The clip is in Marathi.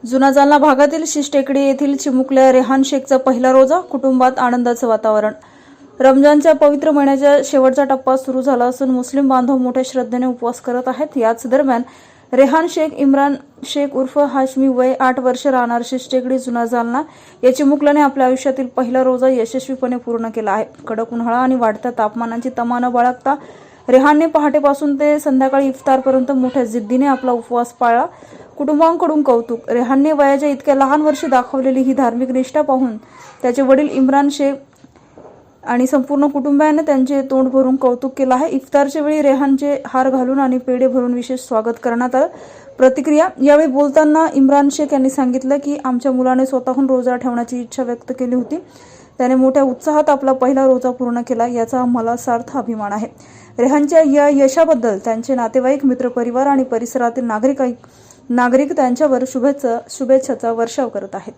जुना जालना भागातील शिष्टेकडी येथील चिमुकल्या रेहान शेखचा पहिला रोजा, कुटुंबात आनंदाचं वातावरण। रमजानच्या पवित्र महिन्याचा शेवटचा टप्पा सुरू झाला असून मुस्लिम बांधव मोठ्या श्रद्धेने उपवास करत आहेत। याच दरम्यान रेहान शेख इम्रान शेख उर्फ हाशमी वय 8 वर्ष राहणार शिष्टेकडी जुना जालना या चिमुकल्याने आपल्या आयुष्यातील पहिला रोजा यशस्वीपणे पूर्ण केला आहे। कडक उन्हाळा आणि वाढत्या तापमानाची तमा न बाळगता रेहानने पहाटेपासून ते संध्याकाळी इफ्तारपर्यंत मोठ्या जिद्दीने आपला उपवास पाळला। कुटुंबाकडून कौतुक। रेहानने वयाच्या इतक्या लहान वर्षी दाखवलेली ही धार्मिक निष्ठा पाहून त्याचे वडील इम्रान शेख आणि संपूर्ण कुटुंबाने त्यांचे तोंड भरून कौतुक केलं आहे। इफ्तारच्या वेळी रेहानचे हार घालून आणि पेढे भरून विशेष स्वागत करण्यात आलं। प्रतिक्रिया यावेळी बोलताना इम्रान शेख यांनी सांगितलं की आमच्या मुलाने स्वतःहून रोजा ठेवण्याची इच्छा व्यक्त केली होती। त्याने मोठ्या उत्साहात आपला पहिला रोजा पूर्ण केला, याचा आम्हाला सार्थ अभिमान आहे। रेहानच्या या यशाबद्दल त्यांचे नातेवाईक, मित्रपरिवार आणि परिसरातील नागरिक त्यांच्यावर शुभेच्छाचा वर्षाव करत आहेत।